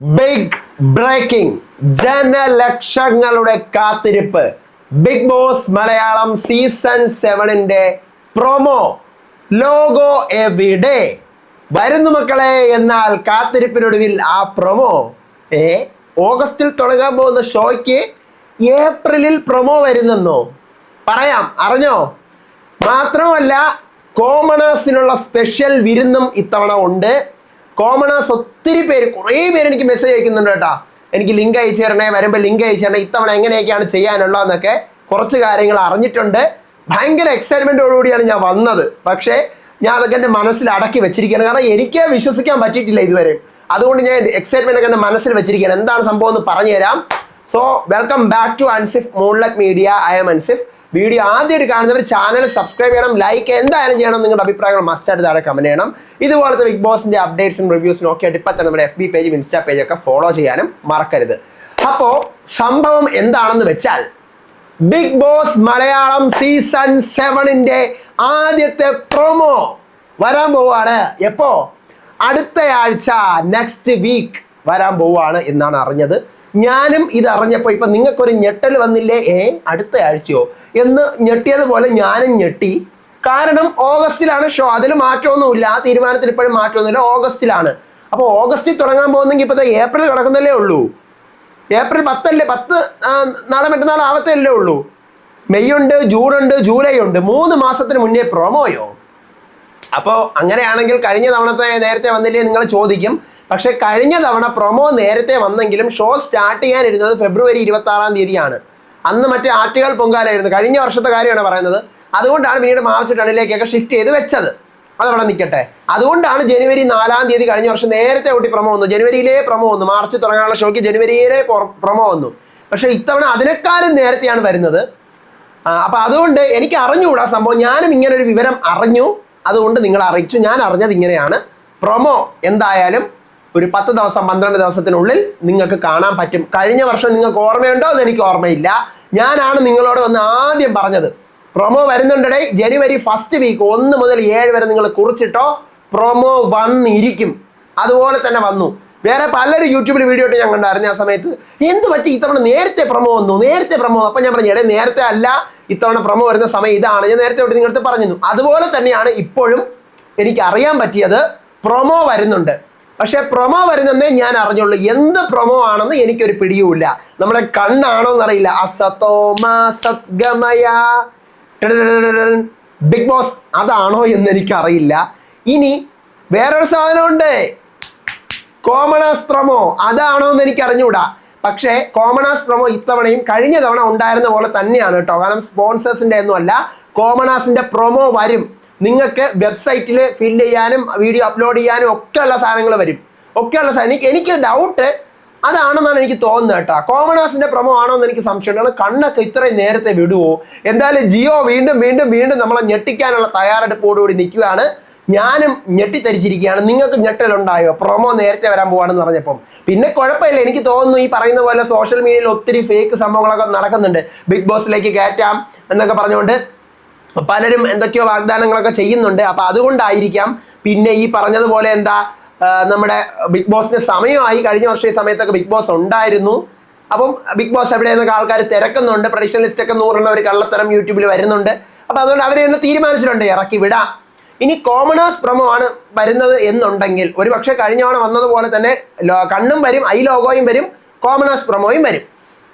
Big breaking ജനലക്ഷങ്ങളുടെ കാത്തിരിപ്പ് big boss Malayalam season 7ന്റെ പ്രൊമോ ലോഗോ എവിടെ വരുന്നു മക്കളെ. എന്നാൽ കാത്തിരിപ്പിനൊടുവിൽ ആ പ്രൊമോ ഓഗസ്റ്റിൽ തുടങ്ങാൻ പോകുന്ന ഷോയ്ക്ക് ഏപ്രിലിൽ പ്രൊമോ വരുന്നെന്നോ പറയാം, അറിഞ്ഞോ? മാത്രമല്ല കോമണേഴ്സിനുള്ള സ്പെഷ്യൽ വിരുന്നും ഇത്തവണ ഉണ്ട്. കോമണേഴ്സ് ഒത്തിരി പേര്, കുറേ പേര് എനിക്ക് മെസ്സേജ് അയക്കുന്നുണ്ട് കേട്ടോ. എനിക്ക് ലിങ്ക് അയച്ചു തരണേ, വരുമ്പോൾ ലിങ്ക് അയച്ചു തരണേ, ഇത്തവണ എങ്ങനെയൊക്കെയാണ് ചെയ്യാനുള്ളതെന്നൊക്കെ കുറച്ച് കാര്യങ്ങൾ അറിഞ്ഞിട്ടുണ്ട്. ഭയങ്കര എക്സൈറ്റ്മെൻറ്റോടുകൂടിയാണ് ഞാൻ വന്നത്. പക്ഷേ ഞാൻ അതൊക്കെ എൻ്റെ മനസ്സിൽ അടക്കി വെച്ചിരിക്കുകയാണ്. കാരണം എനിക്ക് വിശ്വസിക്കാൻ പറ്റിയിട്ടില്ല ഇതുവരെ. അതുകൊണ്ട് ഞാൻ എക്സൈറ്റ്മെൻ്റ് ഒക്കെ എൻ്റെ മനസ്സിൽ വെച്ചിരിക്കുകയാണ്. എന്താണ് സംഭവം എന്ന് പറഞ്ഞു തരാം. So welcome back to Ansif Moonlight Media. I'm Ansif. Video ആദ്യമായിട്ട് കാണുന്നവർ ചാനൽ സബ്സ്ക്രൈബ് ചെയ്യണം, ലൈക്ക് എന്തായാലും ചെയ്യണം. നിങ്ങളുടെ അഭിപ്രായങ്ങൾ മസ്റ്റായിട്ട് താഴെ കമന്റ് ചെയ്യണം. ഇതുപോലത്തെ ബിഗ് ബോസിന്റെ അപ്ഡേറ്റ്സും റിവ്യൂസും ഒക്കെ ആയിട്ട് ഇപ്പം തന്നെ നമ്മുടെ FB പേജും ഇൻസ്റ്റാ പേജൊക്കെ ഫോളോ ചെയ്യാനും മറക്കരുത്. അപ്പോൾ സംഭവം എന്താണെന്ന് വെച്ചാൽ ബിഗ് ബോസ് മലയാളം സീസൺ 7ന്റെ ആദ്യത്തെ പ്രൊമോ വരാൻ പോവാണ്. എപ്പോ? അടുത്ത ആഴ്ച, നെക്സ്റ്റ് വീക്ക് വരാൻ പോവാണ് എന്നാണ് അറിഞ്ഞത്. ഞാനും ഇത് അറിഞ്ഞപ്പോൾ ഇപ്പം നിങ്ങൾക്കൊരു ഞെട്ടൽ വന്നില്ലേ, അടുത്ത ആഴ്ചയോ എന്ന് ഞെട്ടിയതുപോലെ ഞാനും ഞെട്ടി. കാരണം ഓഗസ്റ്റിലാണ് ഷോ, അതിൽ മാറ്റമൊന്നുമില്ല. ആ തീരുമാനത്തിൽ ഇപ്പോഴും മാറ്റമൊന്നുമില്ല. ഓഗസ്റ്റിലാണ്. അപ്പോൾ ഓഗസ്റ്റിൽ തുടങ്ങാൻ പോകുന്നെങ്കിൽ ഇപ്പോഴത്തെ ഏപ്രിൽ കിടക്കുന്നല്ലേ ഉള്ളൂ. ഏപ്രിൽ 10 അല്ലേ, 10 നാളെ മറ്റന്നാൾ ആവത്തല്ലേ ഉള്ളൂ. മെയ് ഉണ്ട്, ജൂൺ ഉണ്ട്, ജൂലൈ ഉണ്ട്. 3 മാസത്തിന് മുന്നേ പ്രൊമോയോ? അപ്പോൾ അങ്ങനെയാണെങ്കിൽ കഴിഞ്ഞ തവണത്തെ നേരത്തെ വന്നില്ലേ നിങ്ങൾ ചോദിക്കും. പക്ഷെ കഴിഞ്ഞ തവണ പ്രൊമോ നേരത്തെ വന്നെങ്കിലും ഷോ സ്റ്റാർട്ട് ചെയ്യാനിരുന്നത് ഫെബ്രുവരി 26-ാം തീയതിയാണ്. അന്ന് മറ്റേ ആറ്റുകാൽ പൊങ്കാലായിരുന്നു. കഴിഞ്ഞ വർഷത്തെ കാര്യമാണ് പറയുന്നത്. അതുകൊണ്ടാണ് പിന്നീട് മാർച്ച് 10-ലേക്കൊക്കെ ഷിഫ്റ്റ് ചെയ്ത് വെച്ചത്. അതവിടെ നിൽക്കട്ടെ. അതുകൊണ്ടാണ് ജനുവരി 4-ാം തീയതി കഴിഞ്ഞ വർഷം നേരത്തെ കൂട്ടി പ്രൊമോ വന്നു. ജനുവരിയിലേ പ്രൊമോ വന്നു. മാർച്ച് തുടങ്ങാനുള്ള ഷോയ്ക്ക് ജനുവരിയിലെ പ്രൊമോ വന്നു. പക്ഷെ ഇത്തവണ അതിനേക്കാളും നേരത്തെയാണ് വരുന്നത്. അപ്പം അതുകൊണ്ട് എനിക്ക് അറിഞ്ഞുകൂടാ സംഭവം. ഞാനും ഇങ്ങനെ ഒരു വിവരം അറിഞ്ഞു, അതുകൊണ്ട് നിങ്ങൾ അറിയിച്ചു. ഞാൻ അറിഞ്ഞത് ഇങ്ങനെയാണ്. പ്രൊമോ എന്തായാലും ഒരു 10 ദിവസം 12 ദിവസത്തിനുള്ളിൽ നിങ്ങൾക്ക് കാണാൻ പറ്റും. കഴിഞ്ഞ വർഷം നിങ്ങൾക്ക് ഓർമ്മയുണ്ടോ എന്ന് എനിക്ക് ഓർമ്മയില്ല. ഞാനാണ് നിങ്ങളോട് വന്ന് ആദ്യം പറഞ്ഞത് പ്രൊമോ വരുന്നുണ്ടേ. ജനുവരി 1st വീക്ക് 1 മുതൽ 7 വരെ നിങ്ങൾ കുറിച്ചിട്ടോ, പ്രൊമോ വന്നിരിക്കും. അതുപോലെ തന്നെ വന്നു. വേറെ പലരും യൂട്യൂബിൽ വീഡിയോ ഇട്ട് ഞാൻ കണ്ടായിരുന്നു. ആ സമയത്ത് എന്ത് പറ്റി ഇത്തവണ നേരത്തെ പ്രൊമോ വന്നു, നേരത്തെ പ്രൊമോ. അപ്പം ഞാൻ പറഞ്ഞു, നേരത്തെ അല്ല, ഇത്തവണ പ്രൊമോ വരുന്ന സമയം ഇതാണ്. ഞാൻ നേരത്തെ തൊട്ട് നിങ്ങളുടെ പറഞ്ഞിരുന്നു. അതുപോലെ തന്നെയാണ് ഇപ്പോഴും എനിക്ക് അറിയാൻ പറ്റിയത്. പ്രൊമോ വരുന്നുണ്ട്. പക്ഷെ പ്രൊമോ വരുന്നതേ ഞാൻ അറിഞ്ഞുള്ളൂ. എന്ത് പ്രൊമോ ആണെന്ന് എനിക്കൊരു പിടിയുമില്ല. നമ്മുടെ കണ്ണാണോ എന്നറിയില്ല. ബിഗ് ബോസ് അതാണോ എന്ന് എനിക്കറിയില്ല. ഇനി വേറൊരു സാധനമുണ്ട്, കോമണേഴ്സ് പ്രൊമോ. അതാണോ എന്ന് എനിക്ക് അറിഞ്ഞുകൂടാ. പക്ഷേ കോമണേഴ്സ് പ്രൊമോ ഇത്തവണയും കഴിഞ്ഞ തവണ ഉണ്ടായിരുന്ന പോലെ തന്നെയാണ് കേട്ടോ. കാരണം സ്പോൺസേഴ്സിൻ്റെ ഒന്നും അല്ല. കോമണേഴ്സിന്റെ പ്രൊമോ വരും. നിങ്ങൾക്ക് വെബ്സൈറ്റിൽ ഫില്ല് ചെയ്യാനും വീഡിയോ അപ്ലോഡ് ചെയ്യാനും ഒക്കെയുള്ള സാധനങ്ങൾ വരും. ഒക്കെയുള്ള സാധനം എനിക്ക് ഡൗട്ട് അതാണെന്നാണ് എനിക്ക് തോന്നുന്നത് കേട്ടോ. കോമണേഴ്സിന്റെ പ്രൊമോ ആണോ എന്ന് എനിക്ക് സംശയമുണ്ട്. കണ്ണൊക്കെ ഇത്രയും നേരത്തെ വിടുവോ? എന്തായാലും ജിയോ വീണ്ടും വീണ്ടും വീണ്ടും നമ്മളെ ഞെട്ടിക്കാനുള്ള തയ്യാറെടുപ്പോടുകൂടി നിൽക്കുകയാണ്. ഞാനും ഞെട്ടിത്തരിച്ചിരിക്കുകയാണ്. നിങ്ങൾക്ക് ഞെട്ടലുണ്ടായോ പ്രൊമോ നേരത്തെ വരാൻ പോവാണെന്ന് പറഞ്ഞപ്പം? പിന്നെ കുഴപ്പമില്ല. എനിക്ക് തോന്നുന്നു ഈ പറയുന്ന പോലെ സോഷ്യൽ മീഡിയയിൽ ഒത്തിരി ഫേക്ക് സംഭവങ്ങളൊക്കെ നടക്കുന്നുണ്ട്. ബിഗ് ബോസിലേക്ക് കയറ്റാം എന്നൊക്കെ പറഞ്ഞുകൊണ്ട് പലരും എന്തൊക്കെയോ വാഗ്ദാനങ്ങളൊക്കെ ചെയ്യുന്നുണ്ട്. അപ്പം അതുകൊണ്ടായിരിക്കാം. പിന്നെ ഈ പറഞ്ഞതുപോലെ നമ്മുടെ ബിഗ് ബോസിന് സമയമായി. കഴിഞ്ഞ വർഷം ഈ സമയത്തൊക്കെ ബിഗ് ബോസ് ഉണ്ടായിരുന്നു. അപ്പം ബിഗ് ബോസ് എവിടെയെന്നൊക്കെ ആൾക്കാർ തിരക്കുന്നുണ്ട്. പ്രഡിക്ഷൻ ലിസ്റ്റൊക്കെ 100 ഒരു കള്ളത്തരം യൂട്യൂബിൽ വരുന്നുണ്ട്. അപ്പം അതുകൊണ്ട് അവർ തന്നെ തീരുമാനിച്ചിട്ടുണ്ട് ഇറക്കി വിടാം. ഇനി കോമണേഴ്സ് പ്രൊമോ ആണ് വരുന്നത് എന്നുണ്ടെങ്കിൽ ഒരു പക്ഷേ കഴിഞ്ഞ തവണ വന്നതുപോലെ തന്നെ കണ്ണും വരും, ഐ ലോഗോയും വരും, കോമണേഴ്സ് പ്രൊമോയും വരും.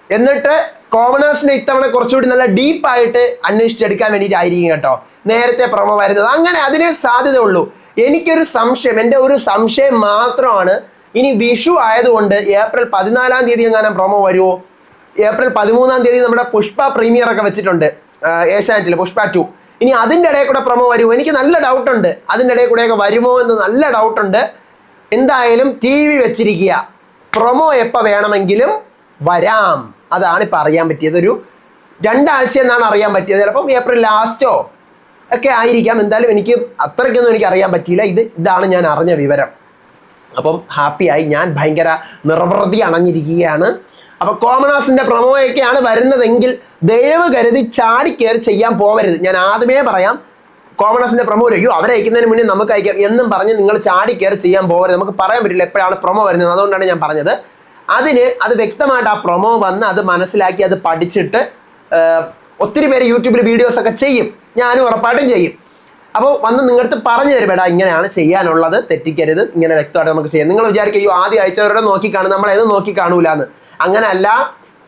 എന്നിട്ട് കോമണേഴ്സിനെ ഇത്തവണ കുറച്ചുകൂടി നല്ല ഡീപ്പായിട്ട് അന്വേഷിച്ചെടുക്കാൻ വേണ്ടിയിട്ടായിരിക്കും കേട്ടോ നേരത്തെ പ്രൊമോ വരുന്നത്. അങ്ങനെ അതിനെ സാധ്യത ഉള്ളൂ. എനിക്കൊരു സംശയം, എൻ്റെ ഒരു സംശയം മാത്രമാണ്. ഇനി വിഷു ആയതുകൊണ്ട് ഏപ്രിൽ 14-ാം തീയതി എങ്ങാനും പ്രൊമോ വരുമോ? ഏപ്രിൽ 13-ാം തീയതി നമ്മുടെ പുഷ്പ പ്രീമിയർ ഒക്കെ വെച്ചിട്ടുണ്ട് ഏഷ്യാനെറ്റിൽ, പുഷ്പ 2. ഇനി അതിൻ്റെ ഇടയിൽ കൂടെ പ്രൊമോ വരുമോ? എനിക്ക് നല്ല ഡൗട്ടുണ്ട്. അതിൻ്റെ ഇടയിൽ കൂടെയൊക്കെ വരുമോ എന്ന് നല്ല ഡൗട്ടുണ്ട്. എന്തായാലും TV വെച്ചിരിക്കുക. പ്രൊമോ എപ്പോൾ വേണമെങ്കിലും വരാം. അതാണ് ഇപ്പം അറിയാൻ പറ്റിയത്. ഒരു 2 ആഴ്ച എന്നാണ് അറിയാൻ പറ്റിയത്. ചിലപ്പം ഏപ്രിൽ ലാസ്റ്റോ ഒക്കെ ആയിരിക്കാം. എന്തായാലും എനിക്ക് അത്രയ്ക്കൊന്നും എനിക്ക് അറിയാൻ പറ്റിയില്ല. ഇതാണ് ഞാൻ അറിഞ്ഞ വിവരം. അപ്പം ഹാപ്പിയായി. ഞാൻ ഭയങ്കര നിർവൃതി അണഞ്ഞിരിക്കുകയാണ്. അപ്പോൾ കോമണേഴ്സിൻ്റെ പ്രൊമോയൊക്കെയാണ് വരുന്നതെങ്കിൽ ദയവ് കരുതി ചാടിക്കയറി ചെയ്യാൻ പോകരുത്. ഞാൻ ആദ്യമേ പറയാം, കോമണേഴ്സിന്റെ പ്രൊമോ അയ്യോ അവരെ അയക്കുന്നതിന് മുന്നേ നമുക്ക് അയക്കാം എന്നും പറഞ്ഞ് നിങ്ങൾ ചാടി കയറി ചെയ്യാൻ പോകരുത്. നമുക്ക് പറയാൻ പറ്റില്ല എപ്പോഴാണ് പ്രൊമോ വരുന്നത്. അതുകൊണ്ടാണ് ഞാൻ പറഞ്ഞത്. അത് വ്യക്തമായിട്ട് ആ പ്രൊമോ വന്ന് അത് മനസ്സിലാക്കി അത് പഠിച്ചിട്ട് ഒത്തിരി പേര് യൂട്യൂബിൽ വീഡിയോസ് ഒക്കെ ചെയ്യും. ഞാനും ഉറപ്പായിട്ടും ചെയ്യും. അപ്പോൾ വന്ന് നിങ്ങളടുത്ത് പറഞ്ഞു തരും, എടാ ഇങ്ങനെയാണ് ചെയ്യാനുള്ളത്, തെറ്റിക്കരുത്, ഇങ്ങനെ വ്യക്തമായിട്ട് നമുക്ക് ചെയ്യാം. നിങ്ങൾ വിചാരിക്കും ആദ്യം അയച്ചവരുടെ നോക്കി കാണും, നമ്മളേത് നോക്കി കാണൂലെന്ന്. അങ്ങനെയല്ല.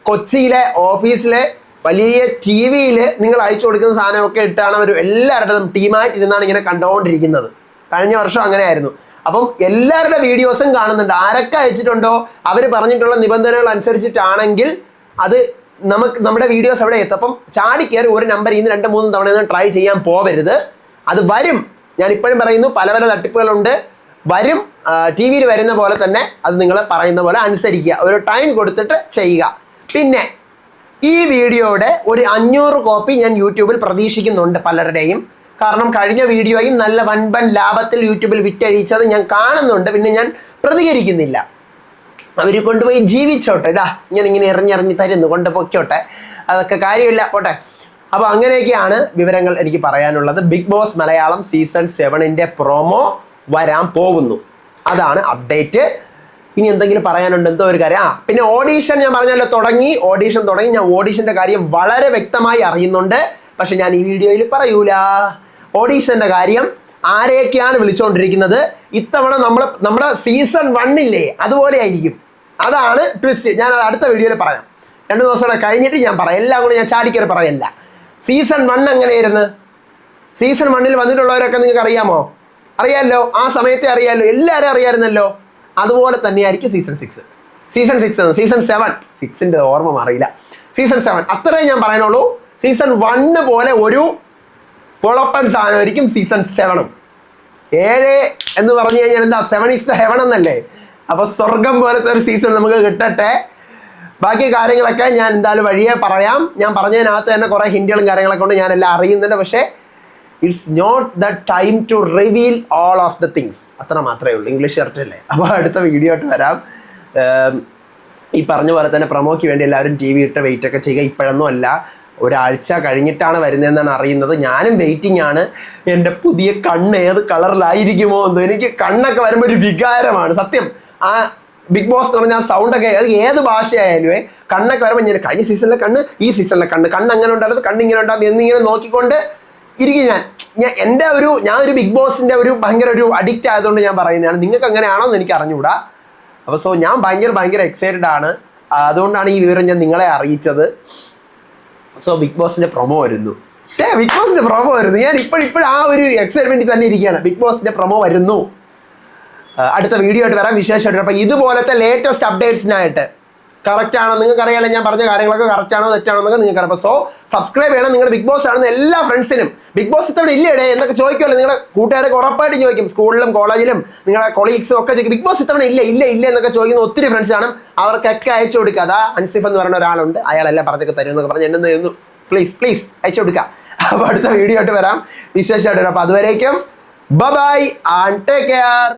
കൊച്ചിയിലെ ഓഫീസിലെ വലിയ ടി വിയിൽ നിങ്ങൾ അയച്ചു കൊടുക്കുന്ന സാധനമൊക്കെ ഇട്ടാണ് അവർ എല്ലാവരുടെയും ടീമായിട്ടിരുന്നാണ് ഇങ്ങനെ കണ്ടുകൊണ്ടിരിക്കുന്നത്. കഴിഞ്ഞ വർഷം അങ്ങനെയായിരുന്നു. അപ്പം എല്ലാവരുടെ വീഡിയോസും കാണുന്നുണ്ട്. ആരൊക്കെ അയച്ചിട്ടുണ്ടോ അവർ പറഞ്ഞിട്ടുള്ള നിബന്ധനകൾ അനുസരിച്ചിട്ടാണെങ്കിൽ അത് നമ്മുടെ വീഡിയോസ് അവിടെ എത്തും. അപ്പം ചാടി കയറി ഒരു നമ്പർ 2-3 തവണ ട്രൈ ചെയ്യാൻ പോവരുത്. അത് വരും. ഞാൻ ഇപ്പോഴും പറയുന്നു, പല പല തട്ടിപ്പുകളുണ്ട്. വരും. ടി വിയിൽ വരുന്ന പോലെ തന്നെ അത് നിങ്ങൾ പറയുന്ന പോലെ അനുസരിക്കുക. ഒരു ടൈം കൊടുത്തിട്ട് ചെയ്യുക. പിന്നെ ഈ വീഡിയോയുടെ ഒരു 500 കോപ്പി ഞാൻ യൂട്യൂബിൽ പ്രതീക്ഷിക്കുന്നുണ്ട് പലരുടെയും. കാരണം കഴിഞ്ഞ വീഡിയോയും നല്ല വൻപൻ ലാഭത്തിൽ യൂട്യൂബിൽ വിറ്റഴിച്ചത് ഞാൻ കാണുന്നുണ്ട്. പിന്നെ ഞാൻ പ്രതികരിക്കുന്നില്ല. അവർ കൊണ്ടുപോയി ജീവിച്ചോട്ടെ, ഇതാ ഇങ്ങനെ എറിഞ്ഞെറിഞ്ഞ് തരുന്നു, കൊണ്ട് പൊയ്ക്കോട്ടെ, അതൊക്കെ കാര്യമില്ല, പോട്ടെ. അപ്പോൾ അങ്ങനെയൊക്കെയാണ് വിവരങ്ങൾ എനിക്ക് പറയാനുള്ളത്. ബിഗ് ബോസ് മലയാളം സീസൺ 7ന്റെ പ്രൊമോ വരാൻ പോകുന്നു. അതാണ് അപ്ഡേറ്റ്. ഇനി എന്തെങ്കിലും പറയാനുണ്ട്? എന്തോ ഒരു കാര്യം. പിന്നെ ഓഡീഷൻ ഞാൻ പറഞ്ഞല്ലോ, ഓഡീഷൻ തുടങ്ങി. ഞാൻ ഓഡീഷന്റെ കാര്യം വളരെ വ്യക്തമായി അറിയുന്നുണ്ട്. പക്ഷെ ഞാൻ ഈ വീഡിയോയിൽ പറയൂല. ഓഡീഷന്റെ കാര്യം ആരെയൊക്കെയാണ് വിളിച്ചുകൊണ്ടിരിക്കുന്നത്. ഇത്തവണ നമ്മുടെ സീസൺ 1 അതുപോലെ ആയിരിക്കും. അതാണ് ട്വിസ്റ്റ്. ഞാൻ അത് അടുത്ത വീഡിയോയിൽ പറയാം. 2 ദിവസം കൂടെ കഴിഞ്ഞിട്ട് ഞാൻ പറയാം. എല്ലാം കൂടെ ഞാൻ ചാടിക്കറി പറയല്ല. സീസൺ 1 എങ്ങനെയായിരുന്നു? സീസൺ 1 വന്നിട്ടുള്ളവരൊക്കെ നിങ്ങൾക്ക് അറിയാമോ? അറിയാമല്ലോ. ആ സമയത്തെ അറിയാമല്ലോ. എല്ലാവരും അറിയാമായിരുന്നല്ലോ. അതുപോലെ തന്നെയായിരിക്കും സീസൺ 6. സീസൺ 7 6ന്റെ ഓർമ്മ മാറിയില്ല. സീസൺ 7 അത്രയും ഞാൻ പറയാനുള്ളൂ. സീസൺ 1 പോലെ ഒരു പൊളപ്പൻ സാധനമായിരിക്കും സീസൺ 7. 7 എന്ന് പറഞ്ഞു കഴിഞ്ഞാൽ എന്താ, 7 is the heaven എന്നല്ലേ. അപ്പോൾ സ്വർഗം പോലത്തെ ഒരു സീസൺ നമുക്ക് കിട്ടട്ടെ. ബാക്കി കാര്യങ്ങളൊക്കെ ഞാൻ എന്തായാലും വഴിയെ പറയാം. ഞാൻ പറഞ്ഞതിനകത്ത് തന്നെ കുറേ ഹിന്റുകളും കാര്യങ്ങളൊക്കെ കൊണ്ട് ഞാൻ എല്ലാം അറിയുന്നുണ്ട്. പക്ഷേ it's not the time to reveal all of the things. അത്ര മാത്രമേ ഉള്ളൂ. ഇംഗ്ലീഷ് ഷർട്ടല്ലേ. അപ്പോൾ അടുത്ത വീഡിയോ ആയിട്ട് വരാം. ഈ പറഞ്ഞ പോലെ തന്നെ പ്രൊമോയ്ക്ക് വേണ്ടി എല്ലാവരും ടി വി ഇട്ട് വെയിറ്റ് ഒക്കെ ചെയ്യുക. ഇപ്പോഴൊന്നും അല്ല, ഒരാഴ്ച കഴിഞ്ഞിട്ടാണ് വരുന്നതെന്നാണ് അറിയുന്നത്. ഞാനും വെയിറ്റിംഗ് ആണ്. എൻ്റെ പുതിയ കണ്ണ് ഏത് കളറിലായിരിക്കുമോ എന്തോ. എനിക്ക് കണ്ണൊക്കെ വരുമ്പോൾ ഒരു വികാരമാണ് സത്യം. ആ ബിഗ് ബോസ് എന്ന് പറഞ്ഞാൽ സൗണ്ടൊക്കെ അത് ഏത് ഭാഷയായാലും കണ്ണൊക്കെ വരുമ്പോൾ ഞാൻ കഴിഞ്ഞ സീസണിലെ കണ്ണ്, ഈ സീസണിലെ കണ്ണ് അങ്ങനെ ഉണ്ടായിരുന്നു, കണ്ണ് ഇങ്ങനെ ഉണ്ടായിരുന്നു എന്നിങ്ങനെ നോക്കിക്കൊണ്ട് ഇരിക്കും. ഞാൻ ഒരു ബിഗ് ബോസിൻ്റെ ഭയങ്കര ഒരു അഡിക്റ്റ് ആയതുകൊണ്ട് ഞാൻ പറയുന്നതാണ്. നിങ്ങൾക്ക് അങ്ങനെയാണോ എന്ന് എനിക്ക് അറിഞ്ഞുകൂടാ. അപ്പോൾ ഞാൻ ഭയങ്കര എക്സൈറ്റഡ് ആണ്. അതുകൊണ്ടാണ് ഈ വിവരം ഞാൻ നിങ്ങളെ അറിയിച്ചത്. ബിഗ് ബോസിന്റെ പ്രൊമോ വരുന്നു. ഞാൻ ഇപ്പോഴും ആ ഒരു എക്സൈറ്റ്മെന്റിൽ തന്നെ ഇരിക്കുകയാണ്. ബിഗ് ബോസിന്റെ പ്രൊമോ വരുന്നു. അടുത്ത വീഡിയോ ആയിട്ട് വരാം, വിശേഷമായിട്ട്. അപ്പോൾ ഇതുപോലത്തെ ലേറ്റസ്റ്റ് അപ്ഡേറ്റ്സിനായിട്ട് കറക്റ്റ് ആണോ നിങ്ങൾക്ക് അറിയാലോ, ഞാൻ പറഞ്ഞ കാര്യങ്ങളൊക്കെ കറക്റ്റ് ആണോ തെറ്റാണോ എന്നൊക്കെ നിങ്ങൾക്ക് അറിയാം. അപ്പോൾ സബ്സ്ക്രൈബ് ചെയ്യണം. നിങ്ങൾ ബിഗ് ബോസ് ആണെന്ന് എല്ലാ ഫ്രണ്ട്സിനും. ബിഗ് ബോസ് ഇത്തവണ ഇല്ലേടേ എന്നൊക്കെ ചോദിക്കുമല്ലോ. നിങ്ങളുടെ കൂട്ടുകാരൊക്കെ ഉറപ്പായിട്ടും ചോദിക്കും. സ്കൂളിലും കോളേജിലും നിങ്ങളുടെ കൊളീഗ്സും ഒക്കെ ചോദിക്കും, ബിഗ് ബോസ് ഇത്തവണ ഇല്ല എന്നൊക്കെ ചോദിക്കുന്ന ഒത്തിരി ഫ്രണ്ട്സ് ആണ്. അവർക്കൊക്കെ അയച്ചു കൊടുക്കുക. അതാ അൻസിഫ് എന്ന് പറയുന്ന ഒരാളുണ്ട്, അയാളെല്ലാം പറഞ്ഞൊക്കെ തരും എന്നൊക്കെ പറഞ്ഞ് എന്നെ തരുന്നു. പ്ലീസ് അയച്ചു കൊടുക്കുക. അപ്പോൾ അടുത്ത വീഡിയോ ആയിട്ട് വരാം, വിശേഷമായിട്ട് വരാം. അപ്പോൾ അതുവരേക്കും ബൈ ആൻഡ് ടേക്ക് കെയർ.